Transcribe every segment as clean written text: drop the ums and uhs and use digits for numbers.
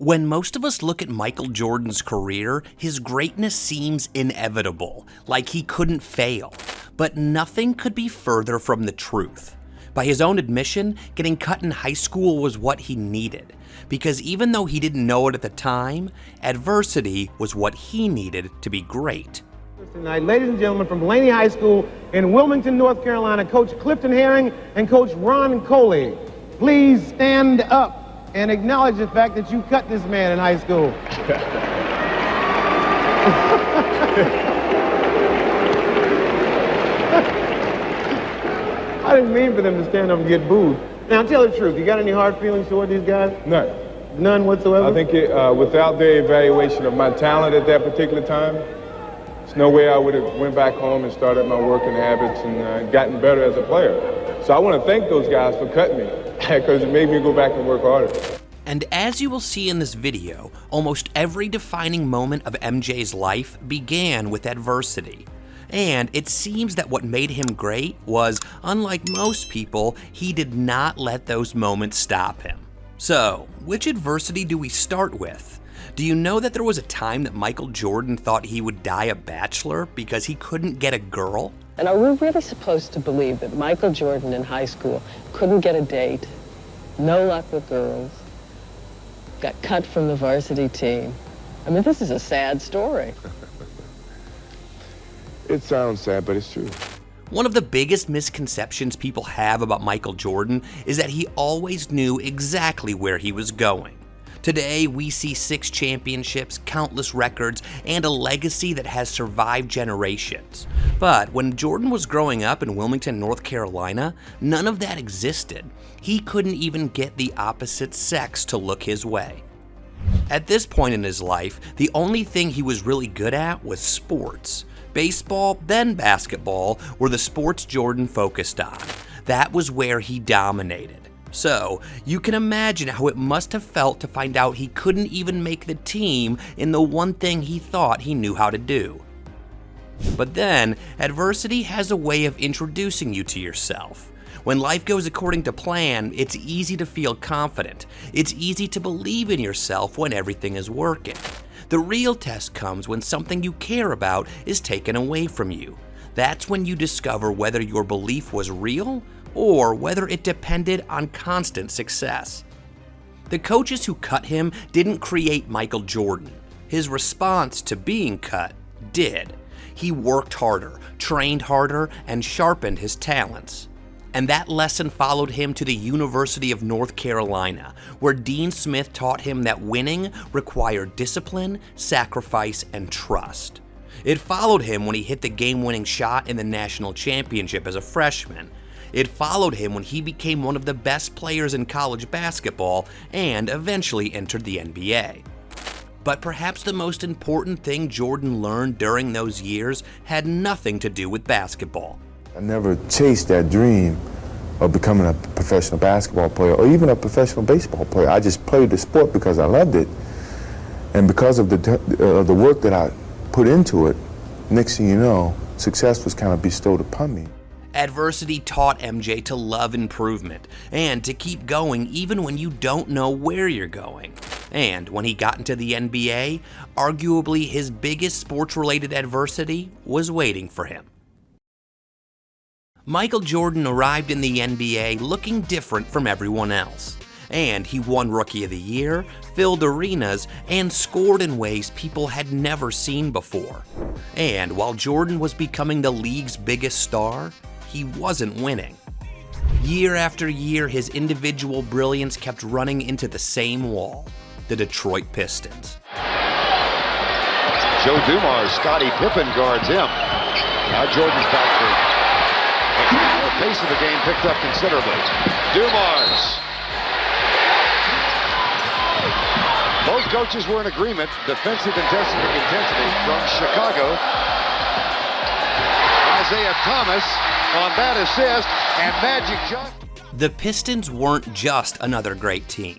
When most of us look at Michael Jordan's career, his greatness seems inevitable, like he couldn't fail. But nothing could be further from the truth. By his own admission, getting cut in high school was what he needed, because even though he didn't know it at the time, adversity was what he needed to be great. Tonight, ladies and gentlemen, from Laney High School in Wilmington, North Carolina, Coach Clifton Herring and Coach Ron Coley. Please stand up and acknowledge the fact that you cut this man in high school. I didn't mean for them to stand up and get booed. Now, tell the truth. You got any hard feelings toward these guys? None. None whatsoever? I think without their evaluation of my talent at that particular time, there's no way I would have went back home and started my working habits and gotten better as a player. So I want to thank those guys for cutting me, because it made me go back and work harder. And as you will see in this video, almost every defining moment of MJ's life began with adversity. And it seems that what made him great was, unlike most people, he did not let those moments stop him. So, which adversity do we start with? Do you know that there was a time that Michael Jordan thought he would die a bachelor because he couldn't get a girl? And are we really supposed to believe that Michael Jordan in high school couldn't get a date, no luck with girls, got cut from the varsity team? I mean, this is a sad story. It sounds sad, but it's true. One of the biggest misconceptions people have about Michael Jordan is that he always knew exactly where he was going. Today, we see 6 championships, countless records, and a legacy that has survived generations. But when Jordan was growing up in Wilmington, North Carolina, none of that existed. He couldn't even get the opposite sex to look his way. At this point in his life, the only thing he was really good at was sports. Baseball, then basketball, were the sports Jordan focused on. That was where he dominated. So, you can imagine how it must have felt to find out he couldn't even make the team in the one thing he thought he knew how to do. But then, adversity has a way of introducing you to yourself. When life goes according to plan, it's easy to feel confident. It's easy to believe in yourself when everything is working. The real test comes when something you care about is taken away from you. That's when you discover whether your belief was real or whether it depended on constant success. The coaches who cut him didn't create Michael Jordan. His response to being cut did. He worked harder, trained harder, and sharpened his talents. And that lesson followed him to the University of North Carolina, where Dean Smith taught him that winning required discipline, sacrifice, and trust. It followed him when he hit the game-winning shot in the national championship as a freshman. It followed him when he became one of the best players in college basketball and eventually entered the NBA. But perhaps the most important thing Jordan learned during those years had nothing to do with basketball. I never chased that dream of becoming a professional basketball player or even a professional baseball player. I just played the sport because I loved it. And because of the work that I put into it, next thing you know, success was kind of bestowed upon me. Adversity taught MJ to love improvement and to keep going even when you don't know where you're going. And when he got into the NBA, arguably his biggest sports-related adversity was waiting for him. Michael Jordan arrived in the NBA looking different from everyone else. And he won Rookie of the Year, filled arenas, and scored in ways people had never seen before. And while Jordan was becoming the league's biggest star, he wasn't winning. Year after year, his individual brilliance kept running into the same wall, the Detroit Pistons. Joe Dumars, Scottie Pippen guards him. Now Jordan's back for the pace of the game picked up considerably. Dumars. Both coaches were in agreement. Defensive intensity from Chicago. Isaiah Thomas on that assist and Magic Johnson. The Pistons weren't just another great team.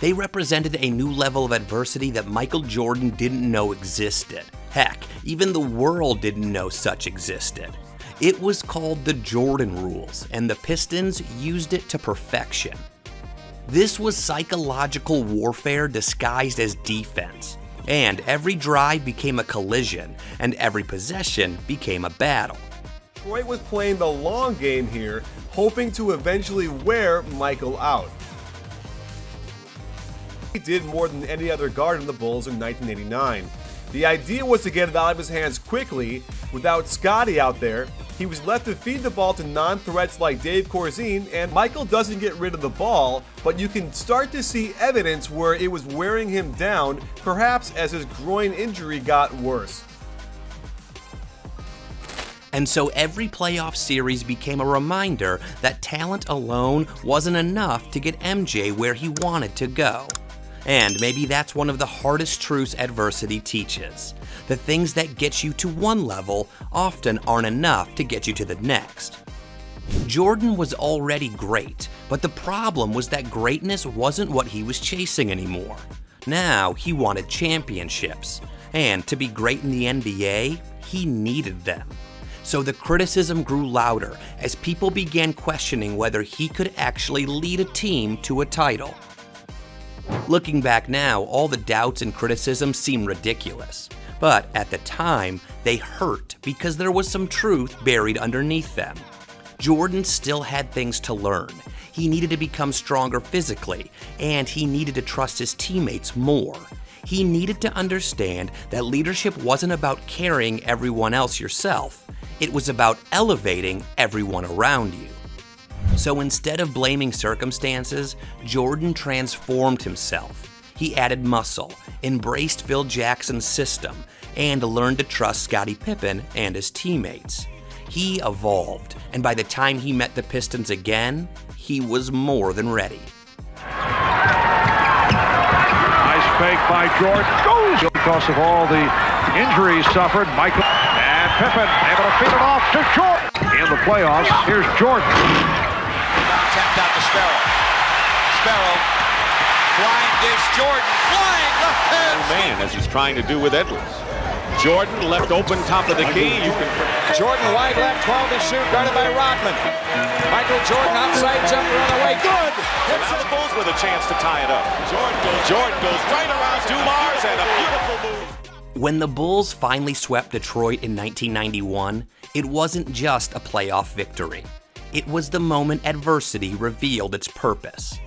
They represented a new level of adversity that Michael Jordan didn't know existed. Heck, even the world didn't know such existed. It was called the Jordan Rules, and the Pistons used it to perfection. This was psychological warfare disguised as defense, and every drive became a collision, and every possession became a battle. Detroit was playing the long game here, hoping to eventually wear Michael out. He did more than any other guard in the Bulls in 1989. The idea was to get it out of his hands quickly. Without Scotty out there, he was left to feed the ball to non-threats like Dave Corzine, and Michael doesn't get rid of the ball, but you can start to see evidence where it was wearing him down, perhaps as his groin injury got worse. And so every playoff series became a reminder that talent alone wasn't enough to get MJ where he wanted to go. And maybe that's one of the hardest truths adversity teaches. The things that get you to one level often aren't enough to get you to the next. Jordan was already great, but the problem was that greatness wasn't what he was chasing anymore. Now he wanted championships, and to be great in the NBA, he needed them. So the criticism grew louder as people began questioning whether he could actually lead a team to a title. Looking back now, all the doubts and criticisms seem ridiculous, but at the time, they hurt because there was some truth buried underneath them. Jordan still had things to learn. He needed to become stronger physically, and he needed to trust his teammates more. He needed to understand that leadership wasn't about carrying everyone else yourself. It was about elevating everyone around you. So instead of blaming circumstances, Jordan transformed himself. He added muscle, embraced Phil Jackson's system, and learned to trust Scottie Pippen and his teammates. He evolved, and by the time he met the Pistons again, he was more than ready. Nice fake by Jordan. Goes because of all the injuries suffered. Michael and Pippen able to feed it off to Jordan. In the playoffs, here's Jordan. Tapped out to Sparrow. Sparrow, flying dish, Jordan, flying left hand. Man, as he's trying to do with Edwards. Jordan left open top of the key. Jordan wide left, 12 to shoot, guarded by Rodman. Michael Jordan outside jumper on the way, good. Hits the Bulls with a chance to tie it up. Jordan goes right around Dumars and a beautiful move. When the Bulls finally swept Detroit in 1991, it wasn't just a playoff victory. It was the moment adversity revealed its purpose.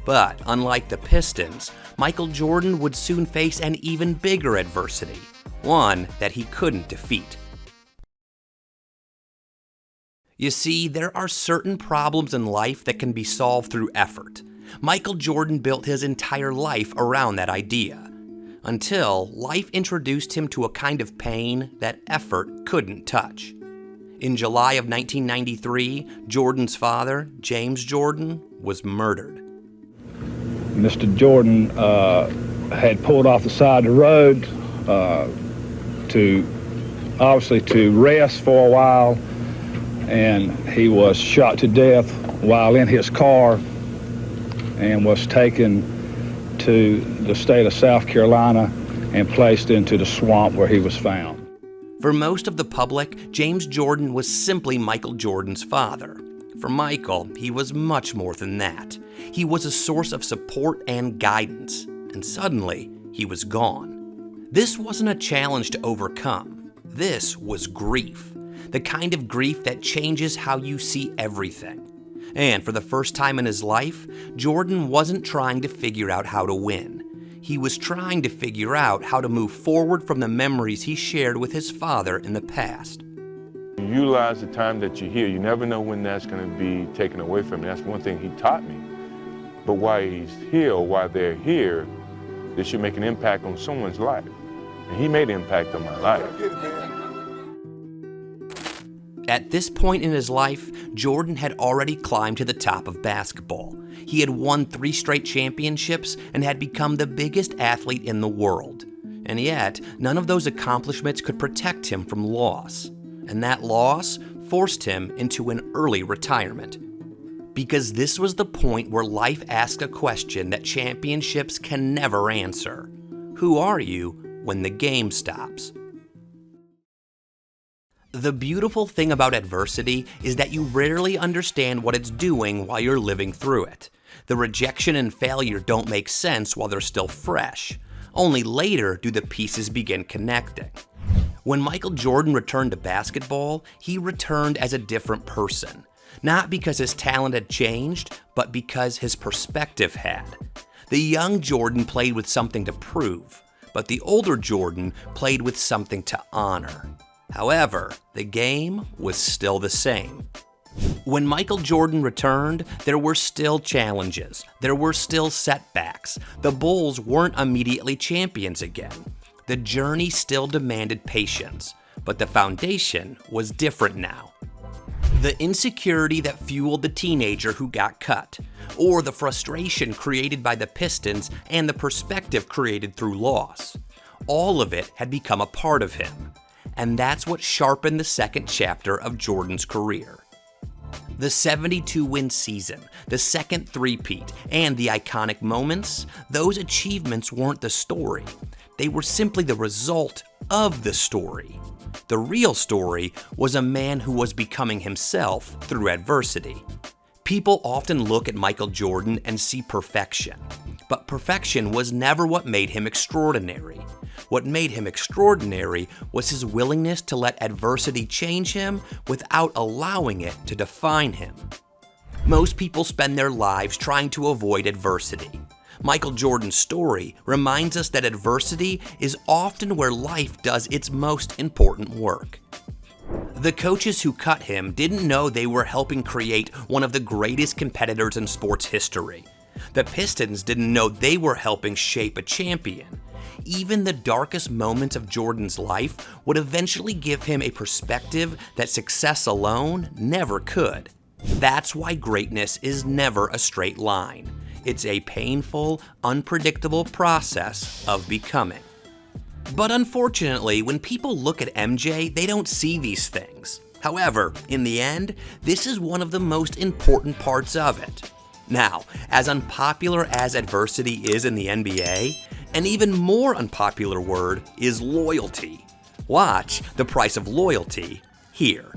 But unlike the Pistons, Michael Jordan would soon face an even bigger adversity, one that he couldn't defeat. You see, there are certain problems in life that can be solved through effort. Michael Jordan built his entire life around that idea, until life introduced him to a kind of pain that effort couldn't touch. In July of 1993, Jordan's father, James Jordan, was murdered. Mr. Jordan had pulled off the side of the road to rest for a while, and he was shot to death while in his car and was taken to the state of South Carolina and placed into the swamp where he was found. For most of the public, James Jordan was simply Michael Jordan's father. For Michael, he was much more than that. He was a source of support and guidance, and suddenly, he was gone. This wasn't a challenge to overcome. This was grief. The kind of grief that changes how you see everything. And for the first time in his life, Jordan wasn't trying to figure out how to win. He was trying to figure out how to move forward from the memories he shared with his father in the past. Utilize the time that you're here. You never know when that's going to be taken away from you. That's one thing he taught me. But while he's here, or while they're here, they should make an impact on someone's life. And he made an impact on my life. At this point in his life, Jordan had already climbed to the top of basketball. He had won 3 straight championships and had become the biggest athlete in the world. And yet, none of those accomplishments could protect him from loss. And that loss forced him into an early retirement. Because this was the point where life asked a question that championships can never answer. Who are you when the game stops? The beautiful thing about adversity is that you rarely understand what it's doing while you're living through it. The rejection and failure don't make sense while they're still fresh. Only later do the pieces begin connecting. When Michael Jordan returned to basketball, he returned as a different person. Not because his talent had changed, but because his perspective had. The young Jordan played with something to prove, but the older Jordan played with something to honor. However, the game was still the same. When Michael Jordan returned, there were still challenges. There were still setbacks. The Bulls weren't immediately champions again. The journey still demanded patience, but the foundation was different now. The insecurity that fueled the teenager who got cut, or the frustration created by the Pistons and the perspective created through loss. All of it had become a part of him, and that's what sharpened the second chapter of Jordan's career. The 72-win season, the second three-peat, and the iconic moments, those achievements weren't the story. They were simply the result of the story. The real story was a man who was becoming himself through adversity. People often look at Michael Jordan and see perfection, but perfection was never what made him extraordinary. What made him extraordinary was his willingness to let adversity change him without allowing it to define him. Most people spend their lives trying to avoid adversity. Michael Jordan's story reminds us that adversity is often where life does its most important work. The coaches who cut him didn't know they were helping create one of the greatest competitors in sports history. The Pistons didn't know they were helping shape a champion. Even the darkest moments of Jordan's life would eventually give him a perspective that success alone never could. That's why greatness is never a straight line. It's a painful, unpredictable process of becoming. But unfortunately, when people look at MJ, they don't see these things. However, in the end, this is one of the most important parts of it. Now, as unpopular as adversity is in the NBA, an even more unpopular word is loyalty. Watch The Price of Loyalty here.